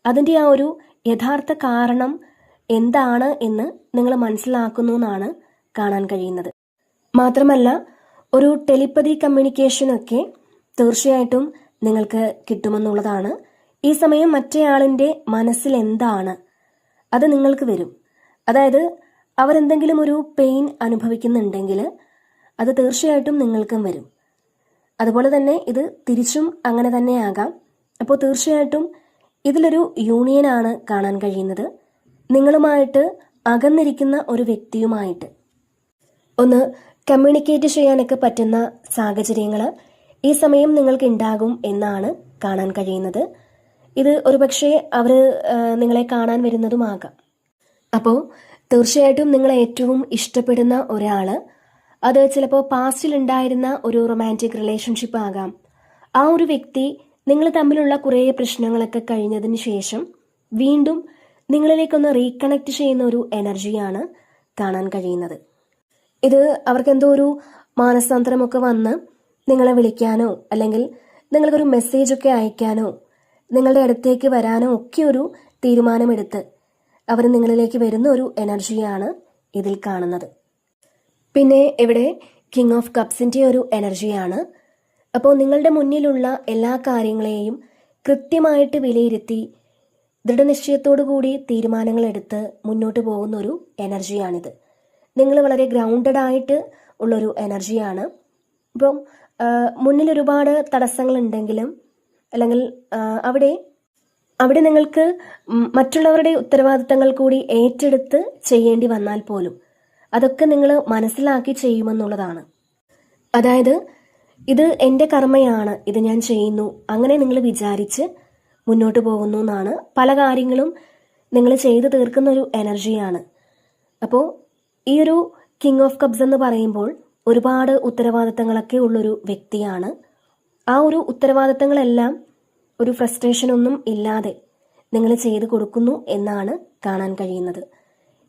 അതിൻ്റെ ആ ഒരു യഥാർത്ഥ കാരണം എന്താണ് എന്ന് നിങ്ങൾ മനസ്സിലാക്കുന്നു എന്നാണ് കാണാൻ കഴിയുന്നത്. മാത്രമല്ല ഒരു ടെലിപ്പതി കമ്മ്യൂണിക്കേഷനൊക്കെ തീർച്ചയായിട്ടും നിങ്ങൾക്ക് കിട്ടുമെന്നുള്ളതാണ്. ഈ സമയം മറ്റേയാളിൻ്റെ മനസ്സിൽ എന്താണ് അത് നിങ്ങൾക്ക് വരും. അതായത് അവരെന്തെങ്കിലും ഒരു പെയിൻ അനുഭവിക്കുന്നുണ്ടെങ്കിൽ അത് തീർച്ചയായിട്ടും നിങ്ങൾക്കും വരും. അതുപോലെ തന്നെ ഇത് തിരിച്ചും അങ്ങനെ തന്നെ ആകാം. അപ്പോൾ തീർച്ചയായിട്ടും ഇതിലൊരു യൂണിയനാണ് കാണാൻ കഴിയുന്നത്. നിങ്ങളുമായിട്ട് അകന്നിരിക്കുന്ന ഒരു വ്യക്തിയുമായിട്ട് ഒന്ന് കമ്മ്യൂണിക്കേറ്റ് ചെയ്യാനൊക്കെ പറ്റുന്ന സാഹചര്യങ്ങൾ ഈ സമയം നിങ്ങൾക്ക് ഉണ്ടാകും എന്നാണ് കാണാൻ കഴിയുന്നത്. ഇത് ഒരുപക്ഷെ അവർ നിങ്ങളെ കാണാൻ വരുന്നതുമാകാം. അപ്പോൾ തീർച്ചയായിട്ടും നിങ്ങൾ ഏറ്റവും ഇഷ്ടപ്പെടുന്ന ഒരാൾ, അത് ചിലപ്പോൾ പാസ്റ്റിൽ ഉണ്ടായിരുന്ന ഒരു റൊമാൻറ്റിക് റിലേഷൻഷിപ്പ് ആകാം, ആ ഒരു വ്യക്തി നിങ്ങൾ തമ്മിലുള്ള കുറേ പ്രശ്നങ്ങളൊക്കെ കഴിഞ്ഞതിന് ശേഷം വീണ്ടും നിങ്ങളിലേക്കൊന്ന് റീകണക്ട് ചെയ്യുന്ന ഒരു എനർജിയാണ് കാണാൻ കഴിയുന്നത്. ഇത് അവർക്ക് എന്തോ ഒരു മാനസാന്തരമൊക്കെ വന്ന് നിങ്ങളെ വിളിക്കാനോ അല്ലെങ്കിൽ നിങ്ങൾക്കൊരു മെസ്സേജൊക്കെ അയക്കാനോ നിങ്ങളുടെ അടുത്തേക്ക് വരാനോ ഒക്കെ ഒരു തീരുമാനമെടുത്ത് അവർ നിങ്ങളിലേക്ക് വരുന്ന ഒരു എനർജിയാണ് ഇതിൽ കാണുന്നത്. പിന്നെ ഇവിടെ കിങ് ഓഫ് കപ്സിൻ്റെ ഒരു എനർജിയാണ്. അപ്പോൾ നിങ്ങളുടെ മുന്നിലുള്ള എല്ലാ കാര്യങ്ങളെയും കൃത്യമായിട്ട് വിലയിരുത്തി ദൃഢനിശ്ചയത്തോടു കൂടി തീരുമാനങ്ങളെടുത്ത് മുന്നോട്ട് പോകുന്ന ഒരു എനർജിയാണിത്. നിങ്ങൾ വളരെ ഗ്രൗണ്ടഡ് ആയിട്ട് ഉള്ളൊരു എനർജിയാണ്. ഇപ്പം മുന്നിൽ ഒരുപാട് തടസ്സങ്ങളുണ്ടെങ്കിലും അല്ലെങ്കിൽ അവിടെ നിങ്ങൾക്ക് മറ്റുള്ളവരുടെ ഉത്തരവാദിത്തങ്ങൾ കൂടി ഏറ്റെടുത്ത് ചെയ്യേണ്ടി വന്നാൽ പോലും അതൊക്കെ നിങ്ങൾ മനസ്സിലാക്കി ചെയ്യുമെന്നുള്ളതാണ്. അതായത് ഇത് എൻ്റെ കർമ്മയാണ്, ഇത് ഞാൻ ചെയ്യുന്നു, അങ്ങനെ നിങ്ങൾ വിചാരിച്ച് മുന്നോട്ട് പോകുന്നു എന്നാണ്. പല കാര്യങ്ങളും നിങ്ങൾ ചെയ്തു തീർക്കുന്ന ഒരു എനർജിയാണ്. അപ്പോൾ ഈ ഒരു കിങ് ഓഫ് കപ്സ് എന്ന് പറയുമ്പോൾ ഒരുപാട് ഉത്തരവാദിത്തങ്ങളൊക്കെ ഉള്ളൊരു വ്യക്തിയാണ്. ആ ഒരു ഉത്തരവാദിത്തങ്ങളെല്ലാം ഒരു ഫ്രസ്ട്രേഷനൊന്നും ഇല്ലാതെ നിങ്ങൾ ചെയ്തു കൊടുക്കുന്നു എന്നാണ് കാണാൻ കഴിയുന്നത്.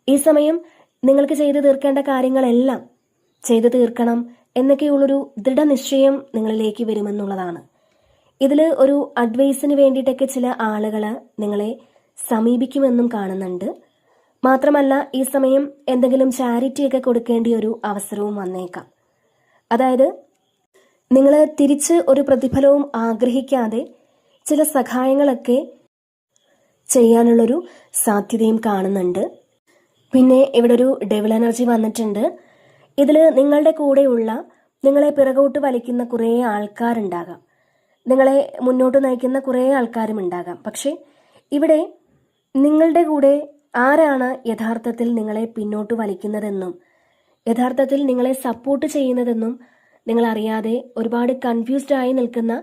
ഈ സമയം നിങ്ങൾക്ക് ചെയ്തു തീർക്കേണ്ട കാര്യങ്ങളെല്ലാം ചെയ്തു തീർക്കണം എന്നൊക്കെയുള്ളൊരു ദൃഢനിശ്ചയം നിങ്ങളിലേക്ക് വരുമെന്നുള്ളതാണ്. ഇതിൽ ഒരു അഡ്വൈസിന് വേണ്ടിയിട്ടൊക്കെ ചില ആളുകൾ നിങ്ങളെ സമീപിക്കുമെന്നും കാണുന്നുണ്ട്. മാത്രമല്ല ഈ സമയം എന്തെങ്കിലും ചാരിറ്റിയൊക്കെ കൊടുക്കേണ്ട ഒരു അവസരവും വന്നേക്കാം. അതായത് നിങ്ങൾ തിരിച്ച് ഒരു പ്രതിഫലവും ആഗ്രഹിക്കാതെ ചില സഹായങ്ങളൊക്കെ ചെയ്യാനുള്ളൊരു സാധ്യതയും കാണുന്നുണ്ട്. പിന്നെ ഇവിടെ ഒരു ഡെവിൾ എനർജി വന്നിട്ടുണ്ട്. ഇതിൽ നിങ്ങളുടെ കൂടെയുള്ള നിങ്ങളെ പിറകോട്ട് വലിക്കുന്ന കുറേ ആൾക്കാരുണ്ടാകാം, നിങ്ങളെ മുന്നോട്ട് നയിക്കുന്ന കുറേ ആൾക്കാരും ഉണ്ടാകാം. പക്ഷേ ഇവിടെ നിങ്ങളുടെ കൂടെ ആരാണ് യഥാർത്ഥത്തിൽ നിങ്ങളെ പിന്നോട്ട് വലിക്കുന്നതെന്നും യഥാർത്ഥത്തിൽ നിങ്ങളെ സപ്പോർട്ട് ചെയ്യുന്നതെന്നും നിങ്ങൾ അറിയാതെ ഒരുപാട് കൺഫ്യൂസ്ഡ് ആയി നിൽക്കുന്ന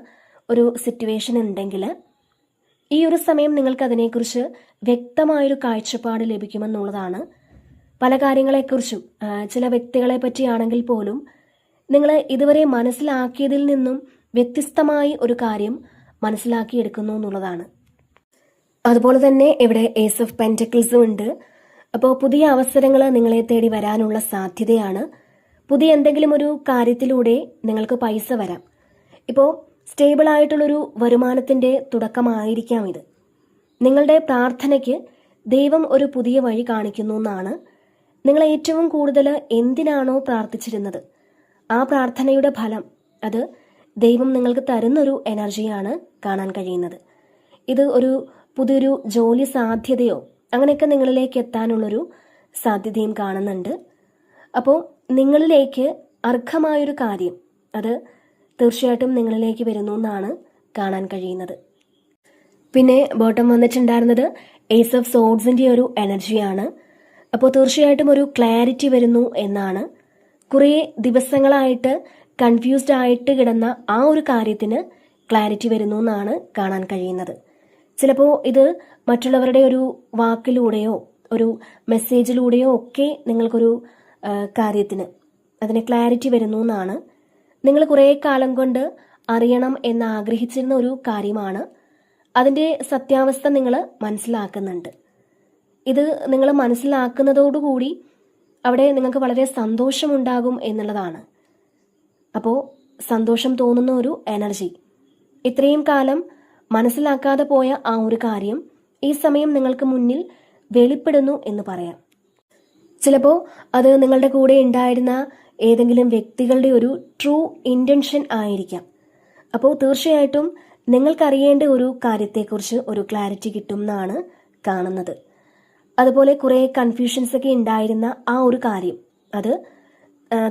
ഒരു സിറ്റുവേഷൻ ഉണ്ടെങ്കിൽ ഈ ഒരു സമയം നിങ്ങൾക്ക് അതിനെക്കുറിച്ച് വ്യക്തമായൊരു കാഴ്ചപ്പാട് ലഭിക്കുമെന്നുള്ളതാണ്. പല കാര്യങ്ങളെക്കുറിച്ചും ചില വ്യക്തികളെ പറ്റിയാണെങ്കിൽ പോലും നിങ്ങൾ ഇതുവരെ മനസ്സിലാക്കിയതിൽ നിന്നും വ്യത്യസ്തമായി ഒരു കാര്യം മനസ്സിലാക്കിയെടുക്കുന്നു എന്നുള്ളതാണ്. അതുപോലെ തന്നെ ഇവിടെ ഏസ് ഓഫ് പെന്റക്കിൾസും ഉണ്ട്. അപ്പോൾ പുതിയ അവസരങ്ങൾ നിങ്ങളെ തേടി വരാനുള്ള സാധ്യതയാണ്. പുതിയ എന്തെങ്കിലും ഒരു കാര്യത്തിലൂടെ നിങ്ങൾക്ക് പൈസ വരാം. ഇപ്പോൾ സ്റ്റേബിൾ ആയിട്ടുള്ളൊരു വരുമാനത്തിൻ്റെ തുടക്കമായിരിക്കാം ഇത്. നിങ്ങളുടെ പ്രാർത്ഥനയ്ക്ക് ദൈവം ഒരു പുതിയ വഴി കാണിക്കുന്നു എന്നാണ്. നിങ്ങൾ ഏറ്റവും കൂടുതൽ എന്തിനാണോ പ്രാർത്ഥിച്ചിരുന്നത് ആ പ്രാർത്ഥനയുടെ ഫലം അത് ദൈവം നിങ്ങൾക്ക് തരുന്നൊരു എനർജിയാണ് കാണാൻ കഴിയുന്നത്. ഇത് ഒരു പുതിയൊരു ജോലി സാധ്യതയോ അങ്ങനെയൊക്കെ നിങ്ങളിലേക്ക് എത്താനുള്ളൊരു സാധ്യതയും കാണുന്നുണ്ട്. അപ്പോൾ നിങ്ങളിലേക്ക് അർഹമായൊരു കാര്യം അത് തീർച്ചയായിട്ടും നിങ്ങളിലേക്ക് വരുന്നു എന്നാണ് കാണാൻ കഴിയുന്നത്. പിന്നെ ബോട്ടം വന്നിട്ടുണ്ടായിരുന്നത് ഏസ് ഓഫ് സോഡ്സിൻ്റെ ഒരു എനർജിയാണ്. അപ്പോൾ തീർച്ചയായിട്ടും ഒരു ക്ലാരിറ്റി വരുന്നു എന്നാണ്. കുറേ ദിവസങ്ങളായിട്ട് കൺഫ്യൂസ്ഡ് ആയിട്ട് കിടന്ന ആ ഒരു കാര്യത്തിന് ക്ലാരിറ്റി വരുന്നു എന്നാണ് കാണാൻ കഴിയുന്നത്. ചിലപ്പോൾ ഇത് മറ്റുള്ളവരുടെ ഒരു വാക്കിലൂടെയോ ഒരു മെസ്സേജിലൂടെയോ ഒക്കെ നിങ്ങൾക്കൊരു കാര്യത്തിന് അതിന് ക്ലാരിറ്റി വരുന്നു എന്നാണ്. നിങ്ങൾ കുറേ കാലം കൊണ്ട് അറിയണം എന്ന് ആഗ്രഹിച്ചിരുന്ന ഒരു കാര്യമാണ്. അതിൻ്റെ സത്യാവസ്ഥ നിങ്ങൾ മനസ്സിലാക്കുന്നുണ്ട്. ഇത് നിങ്ങൾ മനസ്സിലാക്കുന്നതോടുകൂടി അവിടെ നിങ്ങൾക്ക് വളരെ സന്തോഷമുണ്ടാകും എന്നുള്ളതാണ്. അപ്പോൾ സന്തോഷം തോന്നുന്ന ഒരു എനർജി, ഇത്രയും കാലം മനസ്സിലാക്കാതെ പോയ ആ ഒരു കാര്യം ഈ സമയം നിങ്ങൾക്ക് മുന്നിൽ വെളിപ്പെടുന്നു എന്ന് പറയാം. ചിലപ്പോൾ അത് നിങ്ങളുടെ കൂടെ ഉണ്ടായിരുന്ന ഏതെങ്കിലും വ്യക്തികളുടെ ഒരു ട്രൂ ഇൻറ്റൻഷൻ ആയിരിക്കാം. അപ്പോൾ തീർച്ചയായിട്ടും നിങ്ങൾക്കറിയേണ്ട ഒരു കാര്യത്തെക്കുറിച്ച് ഒരു ക്ലാരിറ്റി കിട്ടും എന്നാണ് കാണുന്നത്. അതുപോലെ കുറേ കൺഫ്യൂഷൻസ് ഒക്കെ ഉണ്ടായിരുന്ന ആ ഒരു കാര്യം അത്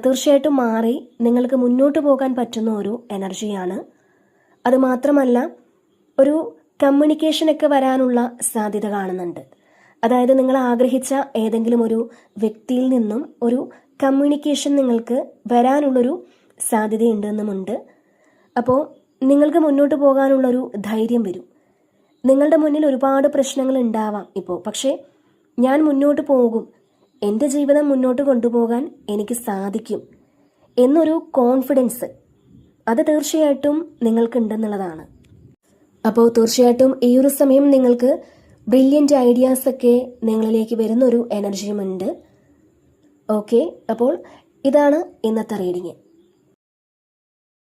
തീർച്ചയായിട്ടും മാറി നിങ്ങൾക്ക് മുന്നോട്ട് പോകാൻ പറ്റുന്ന ഒരു എനർജിയാണ്. അതുമാത്രമല്ല ഒരു കമ്മ്യൂണിക്കേഷനൊക്കെ വരാനുള്ള സാധ്യത കാണുന്നുണ്ട്. അതായത് നിങ്ങൾ ആഗ്രഹിച്ച ഏതെങ്കിലും ഒരു വ്യക്തിയിൽ നിന്നും ഒരു കമ്മ്യൂണിക്കേഷൻ നിങ്ങൾക്ക് വരാനുള്ളൊരു സാധ്യതയുണ്ടെന്നുമുണ്ട്. അപ്പോൾ നിങ്ങൾക്ക് മുന്നോട്ട് പോകാനുള്ളൊരു ധൈര്യം വരും. നിങ്ങളുടെ മുന്നിൽ ഒരുപാട് പ്രശ്നങ്ങൾ ഉണ്ടാവാം ഇപ്പോൾ, പക്ഷേ ഞാൻ മുന്നോട്ട് പോകും, എൻ്റെ ജീവിതം മുന്നോട്ട് കൊണ്ടുപോകാൻ എനിക്ക് സാധിക്കും എന്നൊരു കോൺഫിഡൻസ് അത് തീർച്ചയായിട്ടും നിങ്ങൾക്കുണ്ടെന്നുള്ളതാണ്. അപ്പോൾ തീർച്ചയായിട്ടും ഈ ഒരു സമയം നിങ്ങൾക്ക് ബ്രില്യൻ്റ് ഐഡിയാസൊക്കെ നിങ്ങളിലേക്ക് വരുന്നൊരു എനർജിയുമുണ്ട്. ഓക്കെ, അപ്പോൾ ഇതാണ് ഇന്നത്തെ റീഡിങ്.